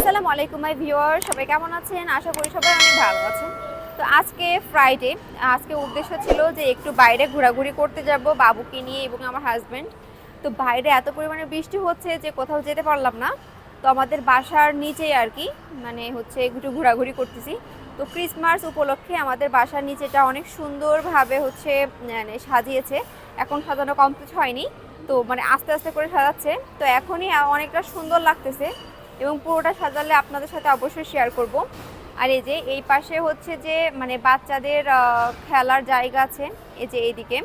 আসসালামু আলাইকুম মাই ভিউয়ার, সবাই কেমন আছেন? আশা করি সবাই অনেক ভালো আছেন। তো আজকে ফ্রাইডে, আজকে উদ্দেশ্য ছিল যে একটু বাইরে ঘোরাঘুরি করতে যাব বাবুকে নিয়ে এবং আমার হাজব্যান্ড। তো বাইরে এত পরিমাণে বৃষ্টি হচ্ছে যে কোথাও যেতে পারলাম না। তো আমাদের বাসার নিচেই আর কি মানে হচ্ছে একটু ঘোরাঘুরি করতেছি। তো ক্রিসমাস উপলক্ষে আমাদের বাসার নিচেটা অনেক সুন্দরভাবে হচ্ছে মানে সাজিয়েছে। এখন সাজানো কমপ্লিট হয়নি, তো মানে আস্তে আস্তে করে সাজাচ্ছে। তো এখনই অনেকটা সুন্দর লাগতেছে এবং পুরোটা সাজালে আপনাদের সাথে অবশ্যই শেয়ার করব। আর এই যে এই পাশে হচ্ছে যে মানে বাচ্চাদের খেলার জায়গা আছে, এই যে এইদিকে,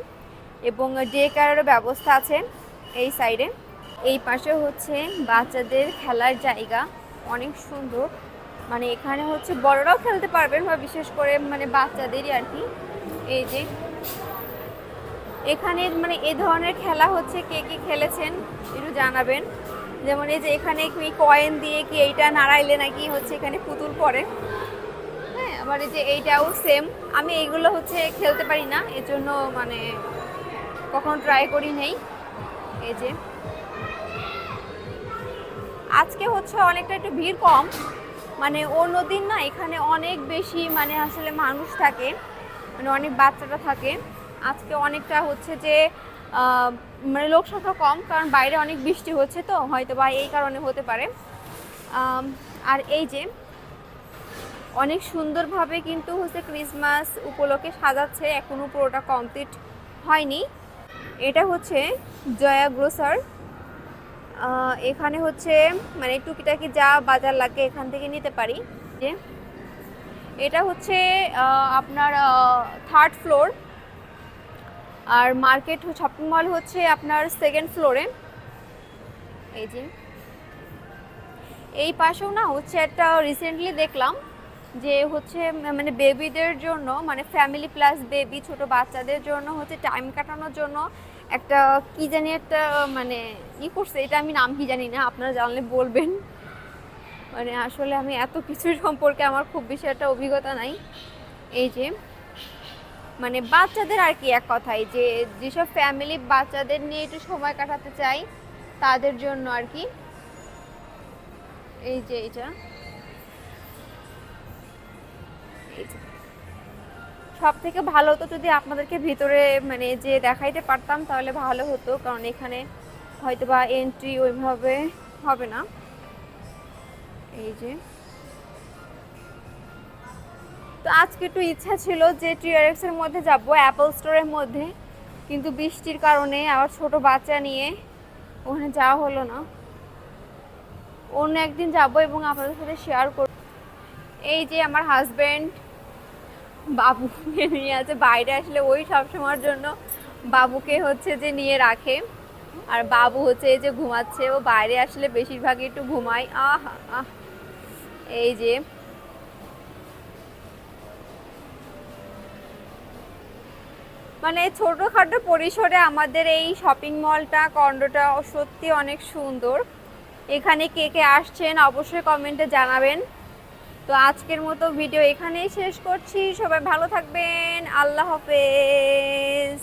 এবং ডে কেয়ারেরও ব্যবস্থা আছে এই সাইডে। এই পাশে হচ্ছে বাচ্চাদের খেলার জায়গা, অনেক সুন্দর। মানে এখানে হচ্ছে বড়রাও খেলতে পারবেন বা বিশেষ করে মানে বাচ্চাদেরই আর কি। এই যে এখানে মানে এই ধরনের খেলা হচ্ছে কে কে খেলেছেন একটু জানাবেন। যেমন এই যে এখানে কি কয়েন দিয়ে কি এইটা নাড়াইলে নাকি হচ্ছে এখানে পুতুল পড়ে। হ্যাঁ, আবার এই যে এইটাও সেম। আমি এইগুলো হচ্ছে খেলতে পারি না, এজন্য মানে কখনো ট্রাই করি নেই। এই যে আজকে হচ্ছে অনেকটা একটু ভিড় কম, মানে অন্যদিন না এখানে অনেক বেশি মানে আসলে মানুষ থাকে, মানে অনেক বাচ্চারা থাকে। আজকে অনেকটা হচ্ছে যে মানে লোক সংখ্যা কম, কারণ বাইরে অনেক বৃষ্টি হচ্ছে, তো হয়তো বা এই কারণে হতে পারে। আর এই যে অনেক সুন্দরভাবে কিন্তু হচ্ছে ক্রিসমাস উপলক্ষে সাজাচ্ছে, এখনও পুরোটা কমপ্লিট হয়নি। এটা হচ্ছে জয়া গ্রোসার। এখানে হচ্ছে মানে টুকিটাকি যা বাজার লাগে এখান থেকে নিতে পারি। যে এটা হচ্ছে আপনার 3rd ফ্লোর, আর মার্কেট শপিং মল হচ্ছে আপনার 2nd ফ্লোরে। এই যে এই পাশেও না হচ্ছে একটা রিসেন্টলি দেখলাম যে হচ্ছে মানে বেবিদের জন্য, মানে ফ্যামিলি প্লাস বেবি ছোট বাচ্চাদের জন্য হচ্ছে টাইম কাটানোর জন্য একটা কি জানি একটা মানে করছে, এটা আমি নাম কি জানি না, আপনারা জানলে বলবেন। মানে আসলে আমি এত কিছুর সম্পর্কে আমার খুব বেশি একটা অভিজ্ঞতা নাই। এই যে মানে বাচ্চাদের আর কি, এক কথায় যে যেসব ফ্যামিলি বাচ্চাদের নিয়ে একটু সময় কাটাতে চাই তাদের জন্য আর কি। এই যে এইটা সব থেকে ভালো হতো যদি আপনাদেরকে ভিতরে মানে যে দেখাইতে পারতাম তাহলে ভালো হতো, কারণ এখানে হয়তো বা এন্ট্রি ওইভাবে হবে না। এই যে তো আজকে একটু ইচ্ছা ছিল যে TRX এর মধ্যে যাব, অ্যাপল স্টোরের মধ্যে, কিন্তু বৃষ্টির কারণে আবার ছোট বাচ্চা নিয়ে ওখানে যাওয়া হলো না। অন্য একদিন যাব এবং আপনাদের সাথে শেয়ার করব। এই যে আমার হাজব্যান্ড বাবুকে নিয়ে আছে বাইরে, আসলে ওই সবসময়ের জন্য বাবুকে হচ্ছে যে নিয়ে রাখে। আর বাবু হচ্ছে এই যে ঘুমাচ্ছে, ও বাইরে আসলে বেশিরভাগই একটু ঘুমায়। এই যে মানে ছোটোখাটো পরিসরে আমাদের এই শপিং মলটা, কর্নারটা সত্যি অনেক সুন্দর। এখানে কে কে আসছেন অবশ্যই কমেন্টে জানাবেন। তো আজকের মতো ভিডিও এখানেই শেষ করছি, সবাই ভালো থাকবেন, আল্লাহ হাফেজ।